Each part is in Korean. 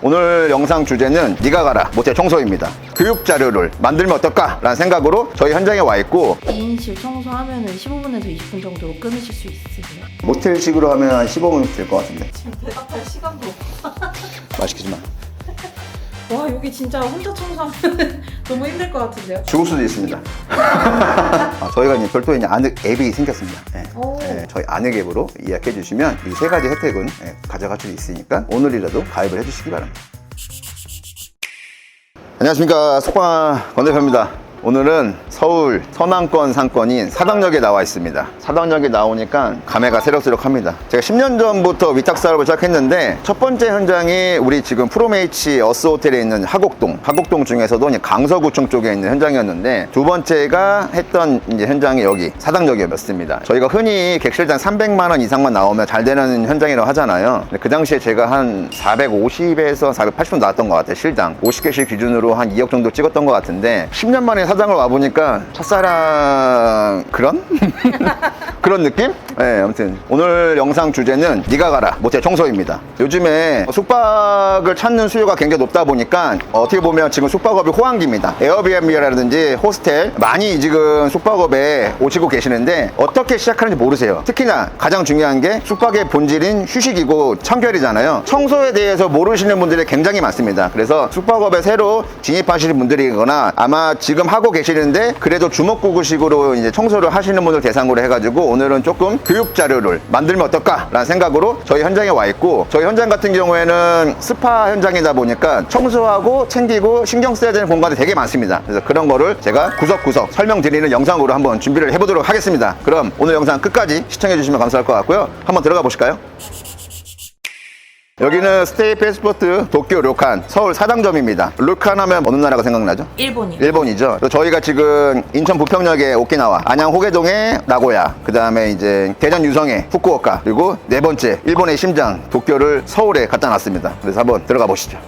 오늘 영상 주제는 네가 가라 모텔 청소입니다. 교육 자료를 만들면 어떨까? 라는 생각으로 저희 현장에 와 있고, 2인실 청소하면 15분에서 20분 정도로 끊으실 수 있으세요? 모텔식으로 하면 한 15분 될 것 같은데. 지금 대답할 시간도 없어. 맛있겠지 마. 와, 여기 진짜 혼자 청소하면 너무 힘들 것 같은데요? 죽을 수도 있습니다. 저희가 이제 별도의 이제 아늑 앱이 생겼습니다. 저희 아늑 앱으로 예약해 주시면 이 세 가지 혜택은 가져갈 수 있으니까 오늘이라도 가입을 해 주시기 바랍니다. 안녕하십니까, 속방 권 대표입니다. 오늘은 서울 서남권 상권인 사당역에 나와 있습니다. 사당역에 나오니까 감회가 새록새록합니다. 제가 10년 전부터 위탁 사업을 시작했는데, 첫 번째 현장이 우리 지금 프로메이치 어스호텔에 있는 하곡동 중에서도 강서구청 쪽에 있는 현장이었는데, 두 번째가 했던 이제 현장이 여기 사당역이었습니다. 저희가 흔히 객실당 300만 원 이상만 나오면 잘 되는 현장이라고 하잖아요. 근데 그 당시에 제가 한 450에서 480원 나왔던 것 같아요. 실당 50개실 기준으로 한 2억 정도 찍었던 것 같은데, 10년 만에 사장을 와보니까 첫사랑 그런? 그런 느낌? 네, 아무튼 오늘 영상 주제는 네가 가라 모텔 청소입니다. 요즘에 숙박을 찾는 수요가 굉장히 높다 보니까 어떻게 보면 지금 숙박업이 호황기입니다. 에어비앤비라든지 호스텔 많이 지금 숙박업에 오시고 계시는데, 어떻게 시작하는지 모르세요. 특히나 가장 중요한 게 숙박의 본질인 휴식이고 청결이잖아요. 청소에 대해서 모르시는 분들이 굉장히 많습니다. 그래서 숙박업에 새로 진입하시는 분들이거나 아마 지금 하고 계시는데 그래도 주먹구구식으로 이제 청소를 하시는 분들 대상으로 해가지고 오늘은 조금 교육 자료를 만들면 어떨까? 라는 생각으로 저희 현장에 와 있고, 저희 현장 같은 경우에는 스파 현장이다 보니까 청소하고 챙기고 신경 써야 되는 공간이 되게 많습니다. 그래서 그런 거를 제가 구석구석 설명드리는 영상으로 한번 준비를 해보도록 하겠습니다. 그럼 오늘 영상 끝까지 시청해 주시면 감사할 것 같고요. 한번 들어가 보실까요? 여기는 스테이 패스포트 도쿄 료칸 서울 사당점입니다. 료칸 하면 어느 나라가 생각나죠? 일본이요. 일본이죠. 저희가 지금 인천 부평역에 오키나와, 안양 호게동에 나고야, 그 다음에 이제 대전 유성에 후쿠오카, 그리고 네 번째 일본의 심장 도쿄를 서울에 갖다 놨습니다. 그래서 한번 들어가 보시죠.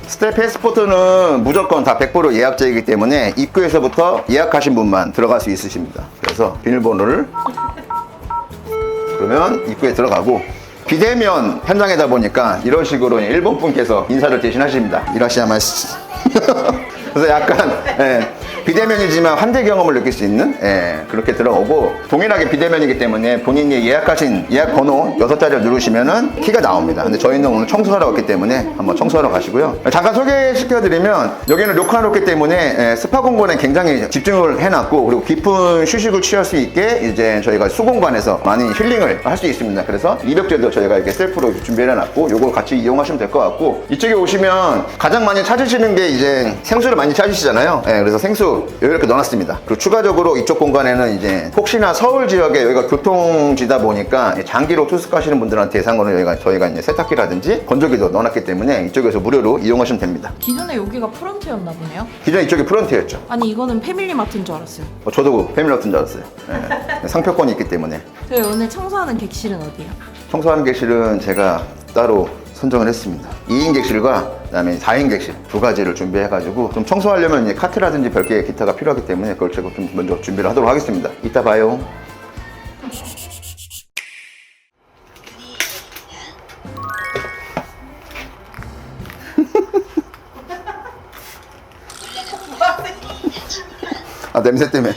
스테이 패스포트는 무조건 다 100% 예약제이기 때문에 입구에서부터 예약하신 분만 들어갈 수 있으십니다. 그래서 비밀번호를 그러면 입구에 들어가고, 비대면 현장이다 보니까 이런 식으로 일본 분께서 인사를 대신하십니다. 이라시아마스. 그래서 약간 비대면이지만 환대 경험을 느낄 수 있는 그렇게 들어오고, 동일하게 비대면이기 때문에 본인이 예약하신 예약 번호 6자리를 누르시면은 키가 나옵니다. 근데 저희는 오늘 청소하러 왔기 때문에 한번 청소하러 가시고요. 잠깐 소개시켜드리면, 여기는 료칸이기 때문에 스파 공간에 굉장히 집중을 해놨고, 그리고 깊은 휴식을 취할 수 있게 이제 저희가 수공간에서 많이 힐링을 할 수 있습니다. 그래서 입욕제도 저희가 이렇게 셀프로 준비를 해놨고, 요걸 같이 이용하시면 될 것 같고, 이쪽에 오시면 가장 많이 찾으시는 게 이제 생수를 많이 찾으시잖아요. 그래서 생수 이렇게 넣어놨습니다. 그리고 추가적으로 이쪽 공간에는 이제 혹시나 서울 지역에 여기가 교통지다 보니까 장기로 투숙하시는 분들한테 대상으로 저희가 이제 세탁기라든지 건조기도 넣어놨기 때문에 이쪽에서 무료로 이용하시면 됩니다. 기존에 여기가 프런트였나 보네요? 기존에 이쪽이 프런트였죠. 아니, 이거는 패밀리마트인 줄 알았어요. 저도 패밀리마트인 줄 알았어요. 상표권이 있기 때문에. 저희 오늘 청소하는 객실은 어디예요? 청소하는 객실은 제가 따로 선정을 했습니다. 2인 객실과 그다음에 4인 객실 두 가지를 준비해가지고, 좀 청소하려면 이제 카트라든지 별개의 기타가 필요하기 때문에 그걸 제가 좀 먼저 준비를 하도록 하겠습니다. 이따 봐요. 아, 냄새 때문에.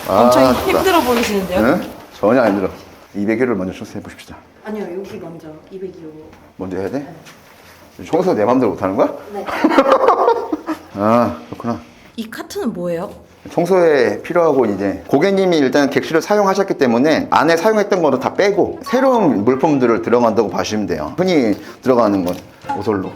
엄청 좋다. 힘들어 보이시는데요? 응? 전혀 안 힘들어. 200일을 먼저 청소해 보십시다. 아니요, 여기 먼저 202호. 먼저 해야 돼? 청소 내 맘대로 못하는 거야? 네. 아, 그렇구나. 이 카트는 뭐예요? 청소에 필요하고, 이제 고객님이 일단 객실을 사용하셨기 때문에 안에 사용했던 거를 다 빼고 새로운 물품들을 들어간다고 봐주시면 돼요. 흔히 들어가는 건 오솔로,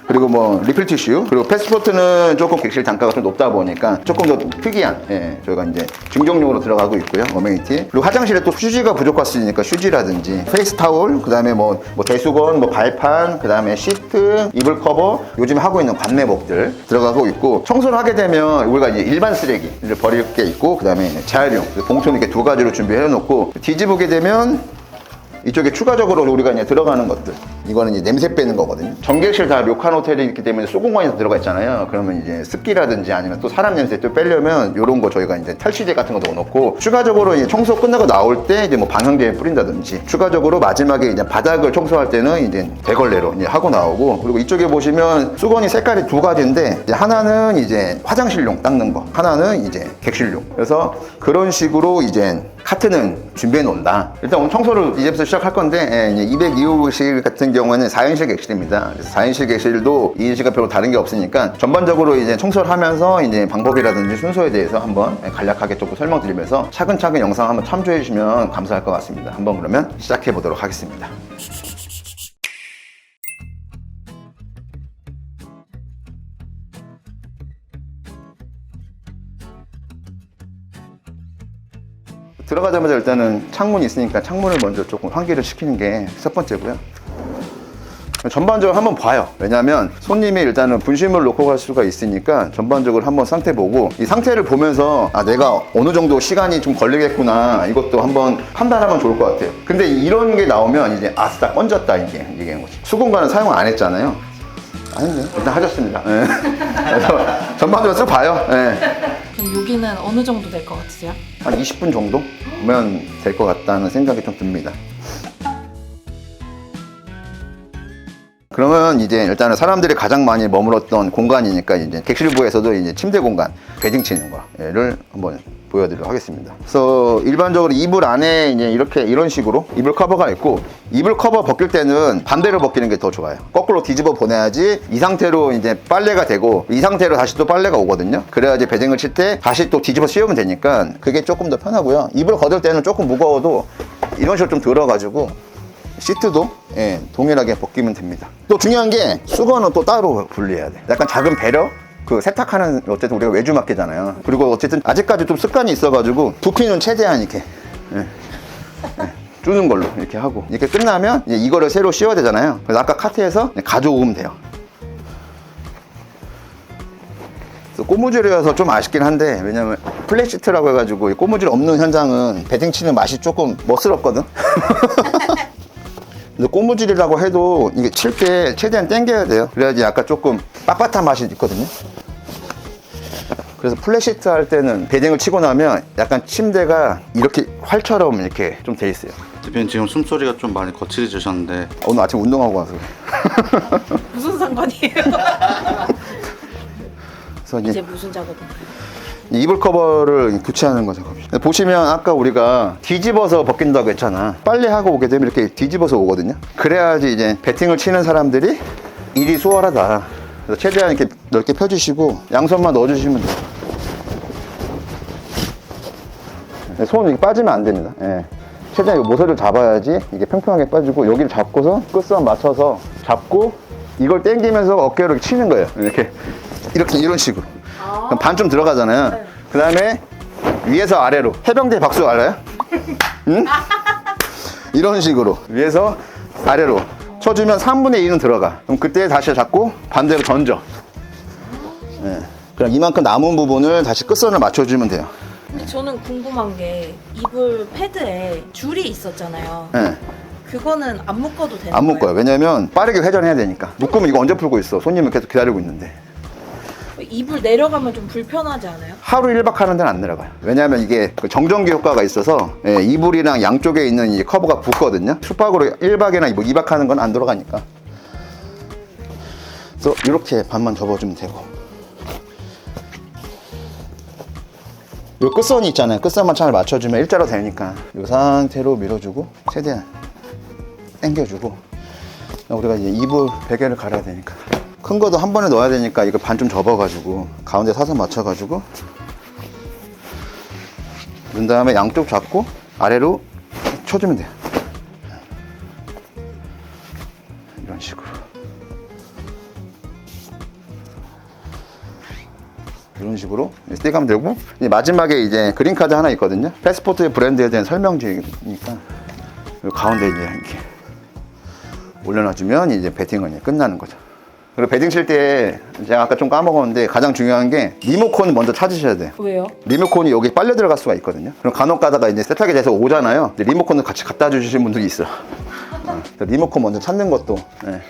그리고 뭐 리필 티슈, 그리고 패스포트는 조금 객실 단가가 좀 높다 보니까 조금 더 특이한 저희가 이제 증정용으로 들어가고 있고요. 어메니티. 그리고 화장실에 또 휴지가 부족할 수 있으니까 휴지라든지 페이스 타올, 그 다음에 뭐 대수건, 뭐 발판, 그 다음에 시트, 이불 커버, 요즘 하고 있는 관매복들 들어가고 있고, 청소를 하게 되면 우리가 이제 일반 쓰레기를 버릴 게 있고, 그 다음에 재활용 봉투는 이렇게 두 가지로 준비해 놓고, 뒤집게 되면 이쪽에 추가적으로 우리가 이제 들어가는 것들, 이거는 이제 냄새 빼는 거거든요. 전객실 다 료칸 호텔이 있기 때문에 수공간이 들어가 있잖아요. 그러면 이제 습기라든지 아니면 또 사람 냄새 또 빼려면 이런 거 저희가 이제 탈취제 같은 것도 넣고, 추가적으로 이제 청소 끝나고 나올 때 이제 뭐 방향제 뿌린다든지, 추가적으로 마지막에 이제 바닥을 청소할 때는 이제 대걸레로 이제 하고 나오고, 그리고 이쪽에 보시면 수건이 색깔이 두 가지인데, 이제 하나는 이제 화장실용 닦는 거, 하나는 이제 객실용. 그래서 그런 식으로 이제 카트는 준비해 놓는다. 일단 오늘 청소를 이제부터 시작할 건데, 이제 202호실 같은 경우에는 4인실 객실입니다. 그래서 4인실 객실도 2인실과 별로 다른 게 없으니까 전반적으로 이제 청소를 하면서 이제 방법이라든지 순서에 대해서 한번 간략하게 조금 설명드리면서 차근차근 영상 한번 참조해 주시면 감사할 것 같습니다. 한번 그러면 시작해 보도록 하겠습니다. 들어가자마자 일단은 창문이 있으니까 창문을 먼저 조금 환기를 시키는 게 첫 번째고요. 전반적으로 한번 봐요. 왜냐하면 손님이 일단은 분실물을 놓고 갈 수가 있으니까 전반적으로 한번 상태 보고, 이 상태를 보면서 아, 내가 어느 정도 시간이 좀 걸리겠구나, 이것도 한번 판단하면 좋을 것 같아요. 근데 이런 게 나오면 이제 아싸 건졌다, 이게 거지. 수공간은 사용 안 했잖아요. 아닌데 일단 하셨습니다. 네. 그래서 전반적으로 쭉 봐요. 네. 그럼 여기는 어느 정도 될 것 같으세요? 한 20분 정도 보면 될 것 같다는 생각이 좀 듭니다. 그러면 이제 일단은 사람들이 가장 많이 머물렀던 공간이니까 이제 객실부에서도 이제 침대 공간, 베딩 치는 거를 한번 보여드리도록 하겠습니다. 그래서 일반적으로 이불 안에 이제 이런 식으로 이불 커버가 있고, 이불 커버 벗길 때는 반대로 벗기는 게 더 좋아요. 거꾸로 뒤집어 보내야지 이 상태로 이제 빨래가 되고, 이 상태로 다시 또 빨래가 오거든요. 그래야지 베딩을 칠 때 다시 또 뒤집어 씌우면 되니까 그게 조금 더 편하고요. 이불 걷을 때는 조금 무거워도 이런 식으로 좀 들어가지고 시트도 동일하게 벗기면 됩니다. 또 중요한 게 수건은 또 따로 분리해야 돼. 약간 작은 배려? 그 세탁하는, 어쨌든 우리가 외주 맡기잖아요. 그리고 어쨌든 아직까지 좀 습관이 있어가지고 부피는 최대한 이렇게 주는 걸로 이렇게 하고, 이렇게 끝나면 이제 이거를 새로 씌워야 되잖아요. 그래서 아까 카트에서 가져오면 돼요. 그래서 고무줄이어서 좀 아쉽긴 한데, 왜냐면 플랫시트라고 해가지고 고무줄 없는 현장은 베딩 치는 맛이 조금 멋스럽거든. 근데 고무줄이라고 해도 이게 칠 때 최대한 당겨야 돼요. 그래야지 약간 조금 빳빳한 맛이 있거든요. 그래서 플랫시트 할 때는 베딩을 치고 나면 약간 침대가 이렇게 활처럼 이렇게 좀 돼 있어요. 대표님 지금 숨소리가 좀 많이 거칠해지셨는데 오늘 아침 운동하고 와서. 무슨 상관이에요? 그래서 이제 무슨 작업인가요? 이불 커버를 교체하는 거 작업이죠. 보시면 아까 우리가 뒤집어서 벗긴다고 했잖아. 빨래하고 오게 되면 이렇게 뒤집어서 오거든요. 그래야지 이제 베팅을 치는 사람들이 일이 수월하다. 그래서 최대한 이렇게 넓게 펴주시고 양손만 넣어주시면 돼요. 손 이렇게 빠지면 안 됩니다. 최대한 이 모서리를 잡아야지 이게 평평하게 빠지고, 여기를 잡고서 끝선 맞춰서 잡고 이걸 당기면서 어깨로 이렇게 치는 거예요. 이렇게 이런 식으로. 그럼 반 좀 들어가잖아요. 네. 그 다음에 위에서 아래로. 해병대 박수 알아요? 응? 이런 식으로 위에서 아래로 쳐주면 3분의 2는 들어가. 그럼 그때 다시 잡고 반대로 던져. 그럼 이만큼 남은 부분을 다시 끝선을 맞춰주면 돼요. 근데 저는 궁금한 게 이불 패드에 줄이 있었잖아요. 그거는 안 묶어도 되는 안 거예요? 묶어요. 왜냐면 빠르게 회전해야 되니까. 묶으면 이거 언제 풀고 있어? 손님은 계속 기다리고 있는데. 이불 내려가면 좀 불편하지 않아요? 하루 1박 하는 데는 안 내려가요. 왜냐하면 이게 그 정전기 효과가 있어서 이불이랑 양쪽에 있는 이 커버가 붙거든요. 숙박으로 1박이나 뭐 2박 하는 건 안 들어가니까. 그래서 이렇게 반만 접어주면 되고, 요 끝선이 있잖아요. 끝선만 잘 맞춰주면 일자로 되니까 이 상태로 밀어주고 최대한 당겨주고, 우리가 이제 이불 베개를 갈아야 되니까 큰 거도 한 번에 넣어야 되니까 이거 반 좀 접어가지고 가운데 사선 맞춰가지고 넣은 다음에 양쪽 잡고 아래로 쳐주면 돼요. 이런 식으로. 이런 식으로 스틱하면 되고, 이제 마지막에 이제 그린카드 하나 있거든요. 패스포트 브랜드에 대한 설명지니까 가운데 이제 이렇게 올려놔주면 이제 베팅은 이제 끝나는 거죠. 그리고 베딩 칠 때 제가 아까 좀 까먹었는데 가장 중요한 게 리모컨을 먼저 찾으셔야 돼요. 왜요? 리모컨이 여기 빨려 들어갈 수가 있거든요. 그럼 간혹 가다가 이제 세탁이 돼서 오잖아요. 근데 리모컨을 같이 갖다 주시는 분들이 있어요. 리모컨 먼저 찾는 것도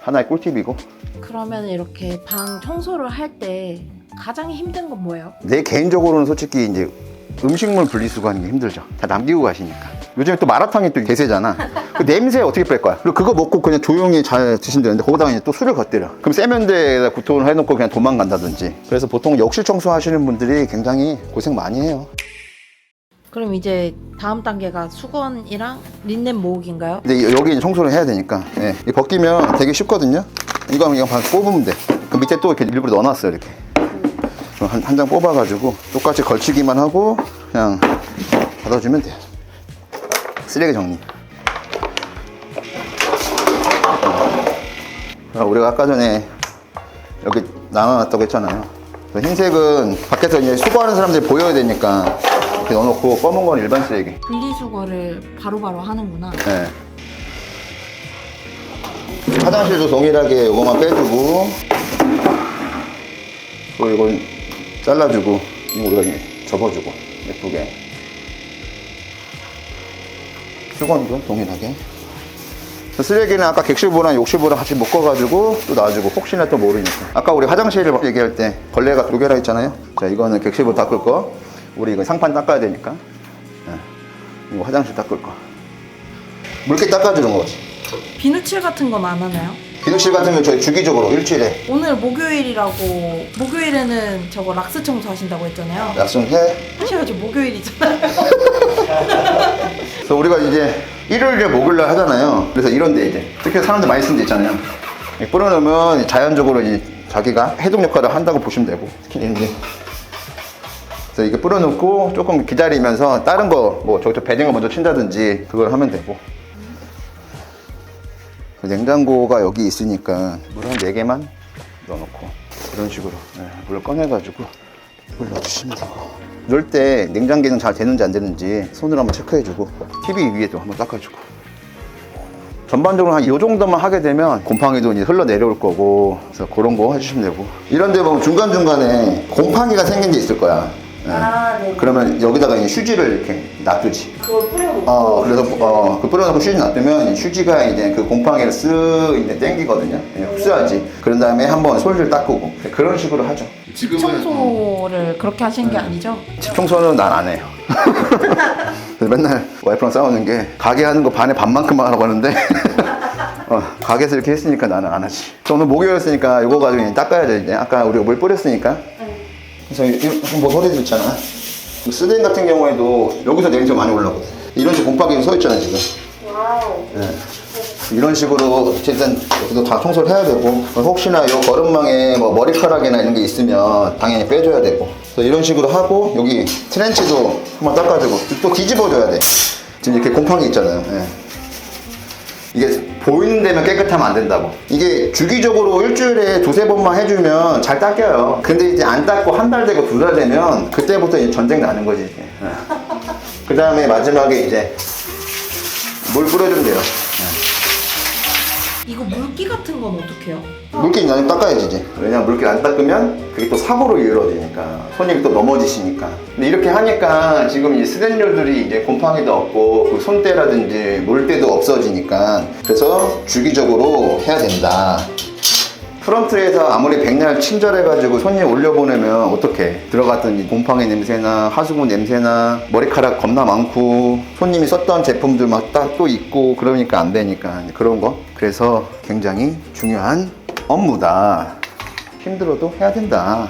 하나의 꿀팁이고. 그러면 이렇게 방 청소를 할 때 가장 힘든 건 뭐예요? 내 개인적으로는 솔직히 이제 음식물 분리수거하는 게 힘들죠. 다 남기고 가시니까. 요즘에 또 마라탕이 또 대세잖아. 그 냄새 어떻게 뺄 거야? 그리고 그거 먹고 그냥 조용히 잘 드시면 되는데 거기다가 이제 또 술을 겉들여. 그럼 세면대에다 구토를 해놓고 그냥 도망간다든지. 그래서 보통 욕실 청소하시는 분들이 굉장히 고생 많이 해요. 그럼 이제 다음 단계가 수건이랑 린넨 모으기인가요? 근데 여기 이제 청소를 해야 되니까 이 벗기면 되게 쉽거든요. 이거 그냥 뽑으면 돼. 그 밑에 또 이렇게 일부러 넣어놨어요. 이렇게 한 장 뽑아가지고 똑같이 걸치기만 하고 그냥 닫아주면 돼요. 쓰레기 정리. 우리가 아까 전에 여기 나눠놨다고 했잖아요. 흰색은 밖에서 이제 수거하는 사람들이 보여야 되니까 이렇게 넣어놓고, 검은 건 일반 쓰레기. 분리수거를 바로바로 하는구나. 네. 화장실도 동일하게 이거만 빼주고, 또 이건 잘라주고, 이거 우리가 이제 접어주고 예쁘게. 수건도 동일하게. 쓰레기는 아까 객실보랑 욕실보랑 같이 묶어가지고 또 놔주고, 혹시나 또 모르니까. 아까 우리 화장실을 얘기할 때 걸레가 2개라 했잖아요. 자, 이거는 객실보 닦을 거, 우리 이거 상판 닦아야 되니까. 이거 화장실 닦을 거. 물기 닦아주는 거지. 비누칠 같은 건 안 하나요? 비누칠 같은 경우 저희 주기적으로 일주일에 오늘 목요일이라고, 목요일에는 저거 락스 청소 하신다고 했잖아요. 약속해. 하셔야죠, 목요일이잖아요. 그래서 우리가 이제 일요일에 목요일날 하잖아요. 그래서 이런데 이제 특히 사람들 많이 쓰는 데 있잖아요. 뿌려놓으면 자연적으로 이제 자기가 해독 역할을 한다고 보시면 되고, 특히 이제 그래서 이게 뿌려놓고 조금 기다리면서 다른 거 뭐 저기서 베딩을 먼저 친다든지 그걸 하면 되고. 냉장고가 여기 있으니까 물 한 4개만 넣어놓고 이런 식으로 물을 꺼내가지고 물 넣어주시면 되고, 넣을 때 냉장기는 잘 되는지 안 되는지 손으로 한번 체크해주고, TV 위에도 한번 닦아주고. 전반적으로 한 이 정도만 하게 되면 곰팡이도 이제 흘러내려올 거고, 그래서 그런 거 해주시면 되고. 이런 데 보면 중간중간에 곰팡이가 생긴 게 있을 거야. 네. 그러면 여기다가 이제 휴지를 이렇게 놔두지. 그걸 뿌려놓고. 그래서 그 뿌려놓고 휴지 놔두면 휴지가 이제 그 곰팡이를 쓱 이제 땡기거든요. 흡수하지. 그런 다음에 한번 솔질 닦고 그런 식으로 하죠. 청소를 그렇게 하시는 게 아니죠? 집 청소는 난 안 해요. 그래서 맨날 와이프랑 싸우는 게, 가게 하는 거 반에 반만큼만 하라고 하는데 가게에서 이렇게 했으니까 나는 안 하지. 오늘 목요일이었으니까 이거 가지고 이제 닦아야 돼. 이제 아까 우리가 물 뿌렸으니까. 그래서 뭐 소리도 있잖아. 스덴 같은 경우에도 여기서 냄새 많이 올라오거든. 이런 식으로 곰팡이 서 있잖아 지금. 와우. 이런 식으로 어쨌든 여기도 다 청소를 해야 되고, 혹시나 이 거름망에 뭐 머리카락이나 이런 게 있으면 당연히 빼줘야 되고. 그래서 이런 식으로 하고, 여기 트렌치도 한번 닦아주고 또 뒤집어줘야 돼. 지금 이렇게 곰팡이 있잖아요. 이게 보이는 데면 깨끗하면 안 된다고. 이게 주기적으로 일주일에 2-3번만 해주면 잘 닦여요. 근데 이제 안 닦고 한 달 되고 2달 되면 그때부터 이제 전쟁 나는 거지 이제. 그 다음에 마지막에 이제 물 뿌려주면 돼요. 이거 물기 같은 건 어떻게 해요? 물기 나중에 닦아야지 이제. 왜냐면 물기 안 닦으면 그게 또 사고로 이어지니까, 손님이 또 넘어지시니까. 근데 이렇게 하니까 지금 이 스댄류들이 이제 곰팡이도 없고 그 손때라든지 물때도 없어지니까, 그래서 주기적으로 해야 된다. 프런트에서 아무리 백날 친절해가지고 손님 올려보내면 어떡해. 들어갔더니 곰팡이 냄새나 하수구 냄새나 머리카락 겁나 많고 손님이 썼던 제품들 막 딱 또 있고 그러니까 안 되니까, 그런 거. 그래서 굉장히 중요한 업무다. 힘들어도 해야 된다.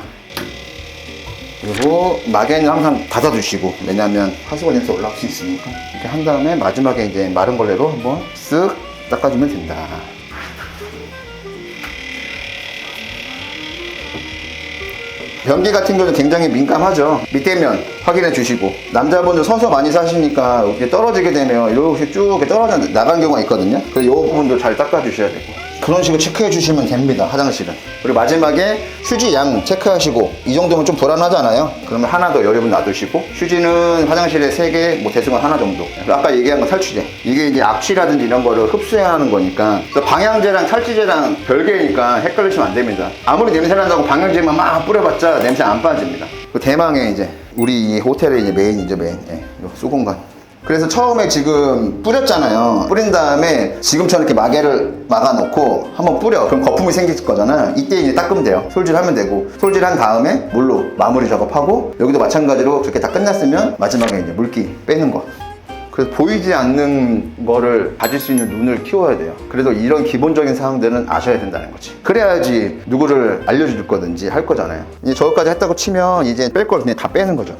그리고 마개는 항상 닫아주시고, 왜냐면 하수구 냄새 올라올 수 있으니까. 이렇게 한 다음에 마지막에 이제 마른 걸레로 한번 쓱 닦아주면 된다. 변기 같은 경우는 굉장히 민감하죠. 밑에 면 확인해 주시고, 남자분들 서서 많이 사시니까 이렇게 떨어지게 되면 이렇게 쭉 이렇게 떨어져 나간 경우가 있거든요. 그래서 이 부분도 잘 닦아 주셔야 되고, 그런 식으로 체크해 주시면 됩니다. 화장실은. 그리고 마지막에 휴지 양 체크하시고, 이 정도면 좀 불안하잖아요. 그러면 하나 더 여러분 놔두시고, 휴지는 화장실에 3개, 뭐 대충 하나 정도. 아까 얘기한 건 탈취제. 이게 이제 악취라든지 이런 거를 흡수하는 거니까, 방향제랑 탈취제랑 별개니까 헷갈리시면 안 됩니다. 아무리 냄새 난다고 방향제만 막 뿌려봤자 냄새 안 빠집니다. 그 대망의 이제 우리 이 호텔의 이제 메인이죠, 메인. 요 수공간. 그래서 처음에 지금 뿌렸잖아요. 뿌린 다음에 지금처럼 이렇게 마개를 막아놓고 한번 뿌려. 그럼 거품이 생길 거잖아. 이때 이제 닦으면 돼요. 솔질하면 되고, 솔질한 다음에 물로 마무리 작업하고, 여기도 마찬가지로 그렇게 다 끝났으면 마지막에 이제 물기 빼는 거. 그래서 보이지 않는 거를 가질 수 있는 눈을 키워야 돼요. 그래서 이런 기본적인 사항들은 아셔야 된다는 거지. 그래야지 누구를 알려줄 거든지 할 거잖아요. 이제 저것까지 했다고 치면 이제 뺄 걸 그냥 다 빼는 거죠.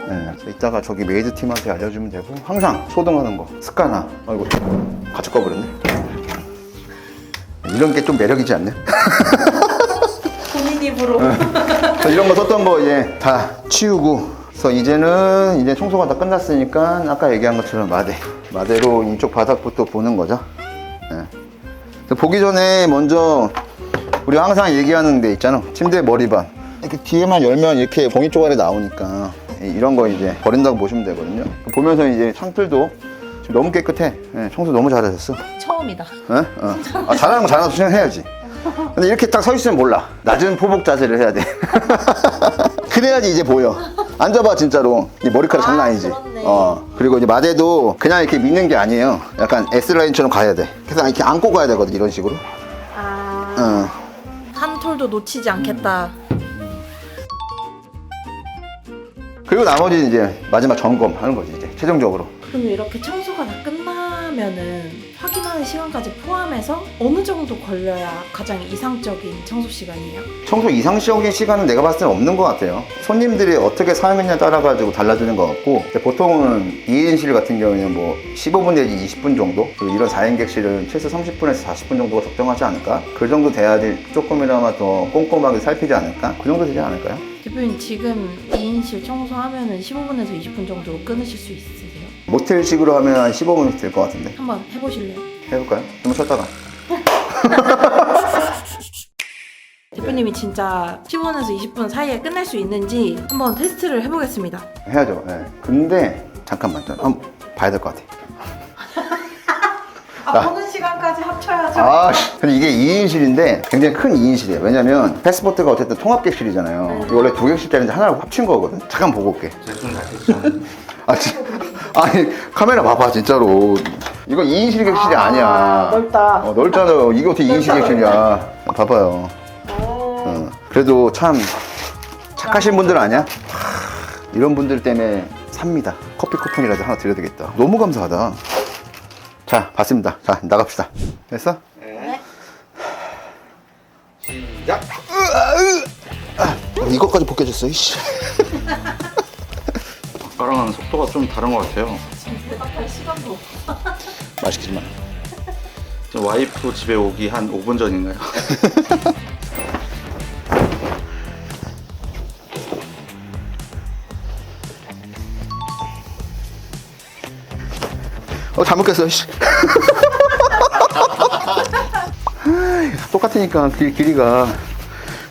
네, 그래서 이따가 저기 메이드 팀한테 알려주면 되고, 항상 소등하는 거 습관화. 아이고, 같이 꺼버렸네. 이런 게 좀 매력이지 않네? 본인 입으로. 그래서 이런 거 썼던 거 이제 다 치우고, 그래서 이제는 이제 청소가 다 끝났으니까 아까 얘기한 것처럼 마대로 이쪽 바닥부터 보는 거죠. 네. 그래서 보기 전에 먼저 우리 항상 얘기하는 데 있잖아. 침대 머리반. 이렇게 뒤에만 열면 이렇게 봉이 쪼가리 나오니까 이런 거 이제 버린다고 보시면 되거든요. 보면서 이제 창틀도 지금 너무 깨끗해. 네, 청소 너무 잘하셨어. 처음이다. 네? 아, 잘하는 거 잘하는 거 해야지. 근데 이렇게 딱 서 있으면 몰라. 낮은 포복 자세를 해야 돼. 그래야지 이제 보여. 앉아봐 진짜로. 이 머리카락 장난 아니지. 그렇네. 그리고 이제 마대도 그냥 이렇게 미는 게 아니에요. 약간 S라인처럼 가야 돼. 그래서 이렇게 안고 가야 되거든, 이런 식으로. 한 톨도 놓치지 않겠다. 그리고 나머지 이제 마지막 점검하는 거지, 이제 최종적으로. 그럼 이렇게 청소가 다 끝나면은 확인하는 시간까지 포함해서 어느 정도 걸려야 가장 이상적인 청소 시간이에요? 청소 이상적인 시간은 내가 봤을 때는 없는 것 같아요. 손님들이 어떻게 사용했냐에 따라가지고 달라지는 것 같고, 보통은 2인실 같은 경우에는 뭐 15분 내지 20분 정도, 그리고 이런 4인 객실은 최소 30분에서 40분 정도가 적정하지 않을까? 그 정도 돼야지 조금이나마 더 꼼꼼하게 살피지 않을까? 그 정도 되지 않을까요? 대표님 지금 2인실 청소하면은 15분에서 20분 정도로 끊으실 수 있으세요? 모텔식으로 하면 한 15분이 될 것 같은데. 한번 해보실래요? 해볼까요? 좀 쉬었다가. 대표님이 진짜 15분에서 20분 사이에 끝낼 수 있는지 한번 테스트를 해보겠습니다. 해야죠. 네. 근데 잠깐만, 한번 봐야 될 것 같아. 보는 시간까지 합쳐야죠. 근데 이게 2인실인데 굉장히 큰 2인실이에요. 왜냐면 패스포트가 어쨌든 통합객실이잖아요. 이거 원래 2객실짜리인데 하나로 합친 거거든. 잠깐 보고 올게. 제손 잘했죠. 아니 카메라 봐봐 진짜로. 이거 2인실 객실이 아니야. 넓다. 넓잖아. 이게 어떻게 2인실 객실이야. 봐봐요. 그래도 참 착하신 분들 아니야? 이런 분들 때문에 삽니다. 커피 쿠폰이라도 하나 드려야 되겠다. 너무 감사하다. 자, 봤습니다. 자, 나갑시다. 됐어? 네. 시작! 이것까지 벗겨졌어, 이씨. 아까랑 하는 속도가 좀 다른 것 같아요. 대답할 시간도 없어. 맛있겠지만. 지금 와이프 집에 오기 한 5분 전인가요? 잘못 꼈어, 씨. 똑같으니까, 길이가.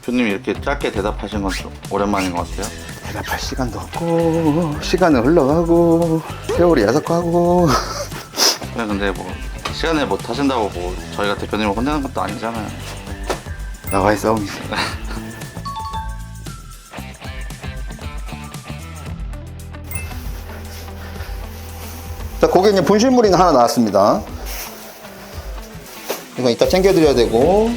교수님이 이렇게 짧게 대답하신 건 좀 오랜만인 것 같아요. 대답할 시간도 없고, 시간은 흘러가고, 세월이 야속하고. 근데 뭐 시간에 못 하신다고 뭐 저희가 대표님을 혼내는 것도 아니잖아요. 나와의 싸움이지. 자, 고객님 분실물이 하나 나왔습니다. 이거 이따 챙겨드려야 되고.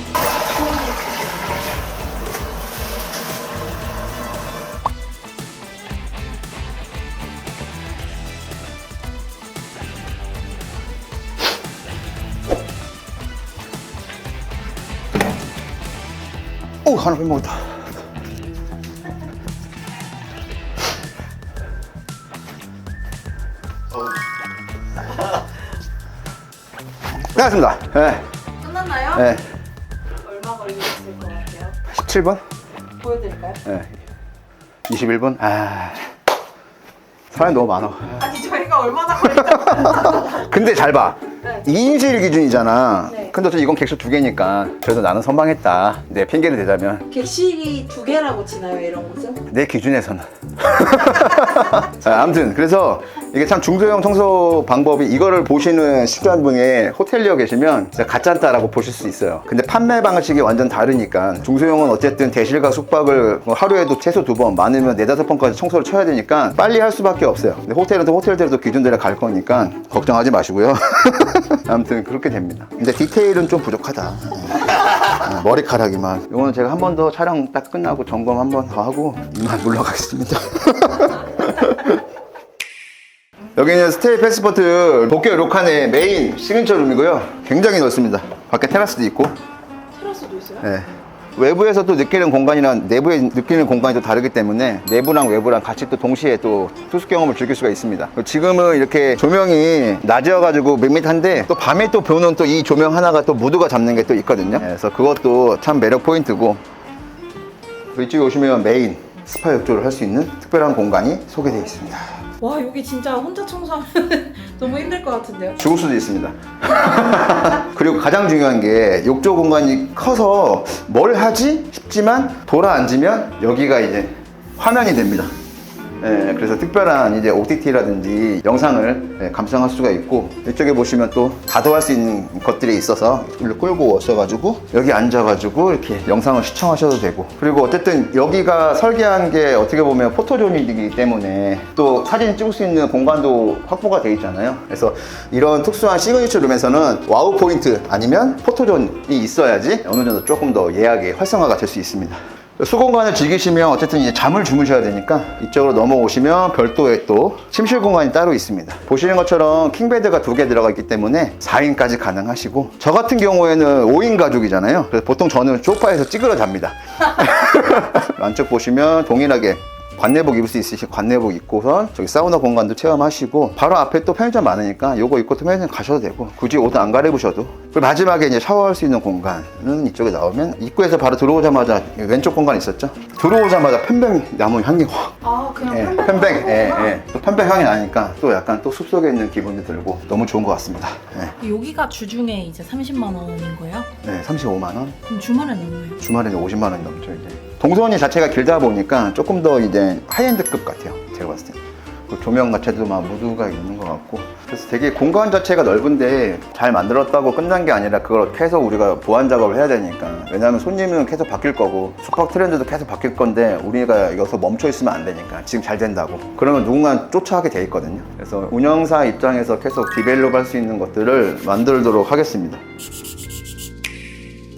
오, 하나 빼먹었다. 끝났습니다. 네. 끝났나요? 네. 얼마 걸리셨을 것 같아요? 17번? 보여드릴까요? 네. 21번? 사람이 너무 많아. 아니 저희가 얼마나 걸렸다고. 근데 잘 봐. 네. 2인실 기준이잖아. 네. 근데 어차피 이건 객실 2개니까 그래도 나는 선방했다. 내 핑계를 대자면 객실이 2개라고 치나요, 이런 곳은? 내 기준에서는. 아무튼 그래서 이게 참 중소형 청소 방법이, 이거를 보시는 시청자분이 호텔리어 계시면 진짜 가짜다라고 보실 수 있어요. 근데 판매 방식이 완전 다르니까, 중소형은 어쨌든 대실과 숙박을 하루에도 최소 2번, 많으면 4-5번까지 청소를 쳐야 되니까 빨리 할 수밖에 없어요. 근데 호텔은 또 호텔대로 또 기준대로 갈 거니까 걱정하지 마시고요. 아무튼 그렇게 됩니다. 근데 디테일은 좀 부족하다. 머리카락이만. 이거는 제가 한 번 더 촬영 딱 끝나고 점검 한 번 더 하고 이만 물러가겠습니다. 여기는 스테이 패스포트 복귀 록칸의 메인 시그니처 룸이고요. 굉장히 넓습니다. 밖에 테라스도 있고. 테라스도 있어요? 네. 외부에서 또 느끼는 공간이랑 내부에 느끼는 공간이 또 다르기 때문에 내부랑 외부랑 같이 또 동시에 또 투숙 경험을 즐길 수가 있습니다. 지금은 이렇게 조명이 낮이어가지고 밋밋한데, 또 밤에 또 보는 또 이 조명 하나가 또 무드가 잡는 게 또 있거든요. 그래서 그것도 참 매력 포인트고, 이쪽에 오시면 메인 스파 욕조를 할 수 있는 특별한 공간이 소개되어 있습니다. 와, 여기 진짜 혼자 청소하면 너무 힘들 것 같은데요? 죽을 수도 있습니다. 그리고 가장 중요한 게 욕조 공간이 커서 뭘 하지 싶지만 돌아 앉으면 여기가 이제 화면이 됩니다. 예, 그래서 특별한 이제 OTT라든지 영상을 감상할 수가 있고, 이쪽에 보시면 또 다도할 수 있는 것들이 있어서 이걸 끌고 오셔가지고 여기 앉아가지고 이렇게 영상을 시청하셔도 되고, 그리고 어쨌든 여기가 설계한 게 어떻게 보면 포토존이기 때문에 또 사진 찍을 수 있는 공간도 확보가 되어 있잖아요. 그래서 이런 특수한 시그니처 룸에서는 와우 포인트 아니면 포토존이 있어야지 어느 정도 조금 더 예약이 활성화가 될 수 있습니다. 수공간을 즐기시면 어쨌든 이제 잠을 주무셔야 되니까 이쪽으로 넘어오시면 별도의 또 침실 공간이 따로 있습니다. 보시는 것처럼 킹베드가 2개 들어가 있기 때문에 4인까지 가능하시고, 저 같은 경우에는 5인 가족이잖아요. 그래서 보통 저는 소파에서 찌그러 잡니다. 안쪽 보시면 동일하게 관내복 입을 수 있으시고 관내복 입고선 저기 사우나 공간도 체험하시고, 바로 앞에 또 편의점 많으니까 요거 입고 또 편의점 가셔도 되고, 굳이 옷 안 갈아입으셔도. 그리고 마지막에 이제 샤워할 수 있는 공간은 이쪽에 나오면, 입구에서 바로 들어오자마자 왼쪽 공간 있었죠? 들어오자마자 편백 나무 향이 확. 아, 그냥 예, 편백. 편백, 예. 또 편백 향이 나니까 또 약간 또 숲속에 있는 기분이 들고 너무 좋은 것 같습니다. 예. 여기가 주중에 이제 30만 원인 거예요? 네, 35만 원. 그럼 주말에는 얼마예요? 주말에는 50만 원이 넘죠, 이제. 동선이 자체가 길다 보니까 조금 더 이제 하이엔드급 같아요, 제가 봤을 때. 그 조명 자체도 막 무드가 있는 것 같고, 그래서 되게 공간 자체가 넓은데 잘 만들었다고 끝난 게 아니라 그걸 계속 우리가 보완 작업을 해야 되니까. 왜냐하면 손님은 계속 바뀔 거고 숙박 트렌드도 계속 바뀔 건데 우리가 여기서 멈춰 있으면 안 되니까, 지금 잘 된다고 그러면 누군가 쫓아가게 돼 있거든요. 그래서 운영사 입장에서 계속 디벨롭 할 수 있는 것들을 만들도록 하겠습니다.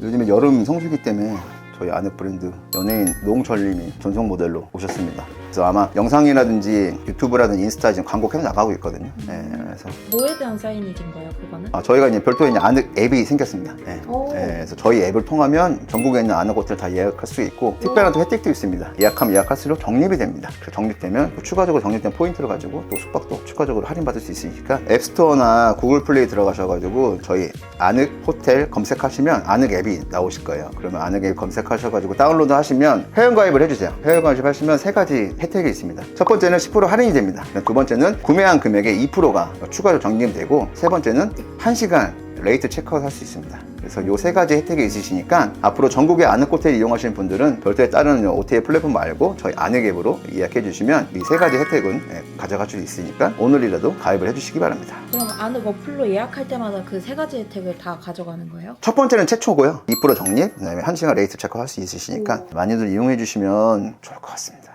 요즘에 여름 성수기 때문에 저희 아내 브랜드 연예인 노홍철님이 전속 모델로 오셨습니다. 그래서 아마 영상이라든지 유튜브라든지 인스타 지금 광고 계속 나가고 있거든요. 네, 그래서 뭐에 대한 사인이신 거예요, 그거는? 저희가 이제 별도의 이제 아늑 앱이 생겼습니다. 네. 오. 네, 그래서 저희 앱을 통하면 전국에 있는 아늑 호텔 다 예약할 수 있고, 특별한 또 혜택도 있습니다. 예약하면 예약할수록 적립이 됩니다. 그래서 적립되면 또 추가적으로 적립된 포인트를 가지고 또 숙박도 추가적으로 할인받을 수 있으니까, 앱스토어나 구글 플레이 들어가셔가지고 저희 아늑 호텔 검색하시면 아늑 앱이 나오실 거예요. 그러면 아늑 앱 검색하셔가지고 다운로드 하시면 회원가입을 해주세요. 회원가입 하시면 3가지 혜택이 있습니다. 첫 번째는 10% 할인이 됩니다. 두 번째는 구매한 금액의 2%가 추가로 적립되고, 세 번째는 1시간 레이트 체크아웃 할 수 있습니다. 그래서 요 3가지 혜택이 있으시니까 앞으로 전국의 아늑 호텔 이용하시는 분들은 별도의 다른 OTA 플랫폼 말고 저희 아늑 앱으로 예약해 주시면 이 3가지 혜택은 가져갈 수 있으니까 오늘이라도 가입을 해 주시기 바랍니다. 그럼 아늑 어플로 예약할 때마다 그 3가지 혜택을 다 가져가는 거예요? 첫 번째는 최초고요. 2% 적립, 그다음에 1시간 레이트 체크아웃 할 수 있으시니까 많이들 이용해 주시면 좋을 것 같습니다.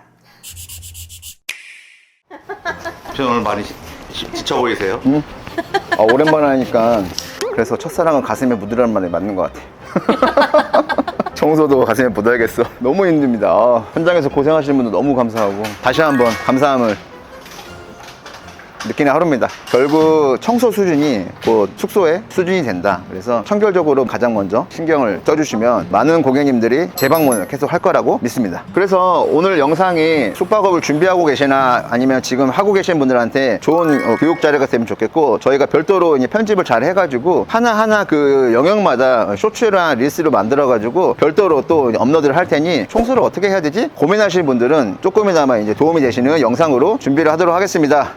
오늘 많이 지쳐 보이세요? 응? 오랜만에 하니까 그래서 첫사랑은 가슴에 묻으라는 말이 맞는 것 같아. 청소도 가슴에 묻어야겠어. 너무 힘듭니다. 현장에서 고생하시는 분들 너무 감사하고, 다시 한번 감사함을 느끼는 하루입니다. 결국 청소 수준이 뭐 숙소의 수준이 된다. 그래서 청결적으로 가장 먼저 신경을 써주시면 많은 고객님들이 재방문을 계속 할 거라고 믿습니다. 그래서 오늘 영상이 숙박업을 준비하고 계시나 아니면 지금 하고 계신 분들한테 좋은 교육 자료가 되면 좋겠고, 저희가 별도로 이제 편집을 잘 해가지고 하나하나 그 영역마다 쇼츠랑 릴스로 만들어가지고 별도로 또 업로드를 할 테니, 청소를 어떻게 해야 되지? 고민하시는 분들은 조금이나마 이제 도움이 되시는 영상으로 준비를 하도록 하겠습니다.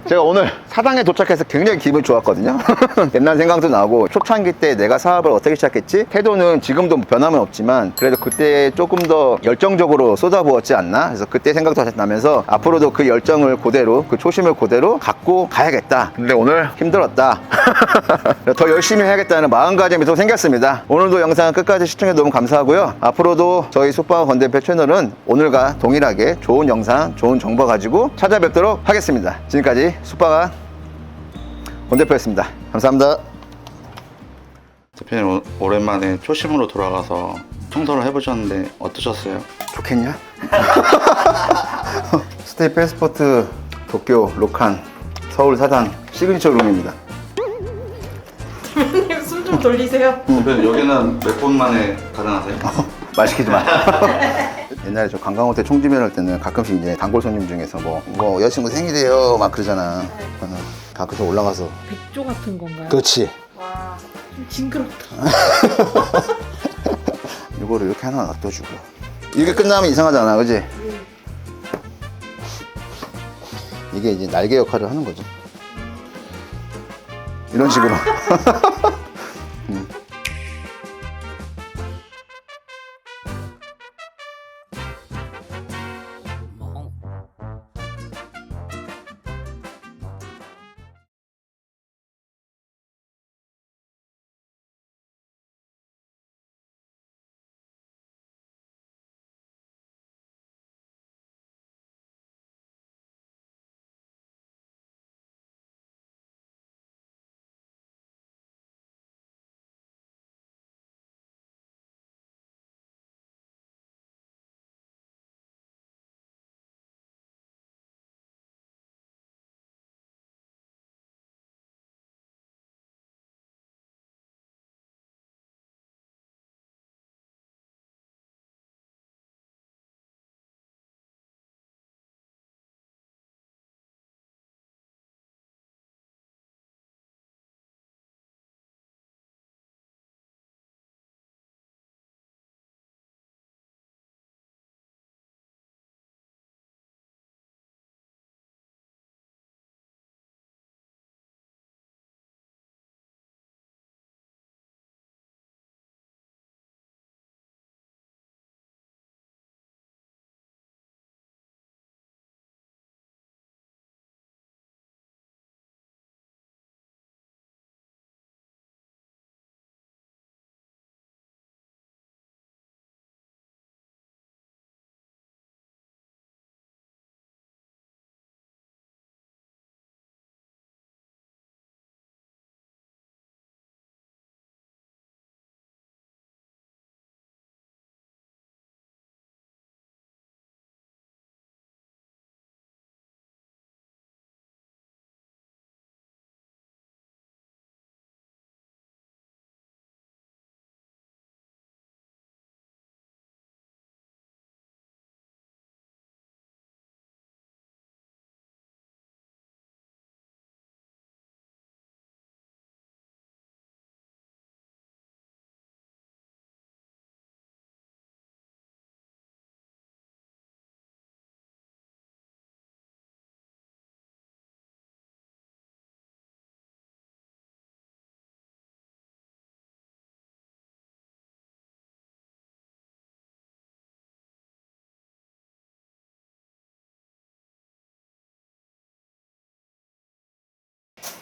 제가 오늘 사당에 도착해서 굉장히 기분이 좋았거든요. 옛날 생각도 나고 초창기 때 내가 사업을 어떻게 시작했지? 태도는 지금도 변함은 없지만 그래도 그때 조금 더 열정적으로 쏟아부었지 않나? 그래서 그때 생각도 나면서 앞으로도 그 열정을 그대로 그 초심을 그대로 갖고 가야겠다. 근데 오늘 힘들었다. 더 열심히 해야겠다는 마음가짐이 또 생겼습니다. 오늘도 영상 끝까지 시청해 너무 감사하고요. 앞으로도 저희 숙박업 건대표 채널은 오늘과 동일하게 좋은 영상, 좋은 정보 가지고 찾아뵙도록 하겠습니다. 지금까지 숙박업 건대표였습니다. 감사합니다. 대표님 오랜만에 초심으로 돌아가서 청소를 해보셨는데 어떠셨어요? 좋겠냐? 스테이 패스포트 도쿄 로칸 서울 사당 시그니처 룸입니다. 대표님 숨 좀 돌리세요. 대표님 여기는 몇 분 만에 가능하세요? 말 시키지 마. 옛날에 저 관광호텔 총지면 할 때는 가끔씩 이제 단골 손님 중에서 뭐 여자친구 생일이에요 막 그러잖아. 그러면 가끔씩 올라가서 백조 같은 건가요? 그렇지. 와, 좀 징그럽다. 이거를 이렇게 하나 놔둬주고 이게 끝나면 이상하잖아, 그지? 이게 이제 날개 역할을 하는 거지. 이런 식으로.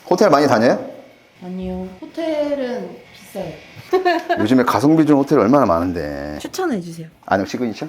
호텔 많이 다녀요? 아니요, 호텔은 비싸요. 요즘에 가성비 좋은 호텔 얼마나 많은데. 추천해 주세요. 안녕 시그니처?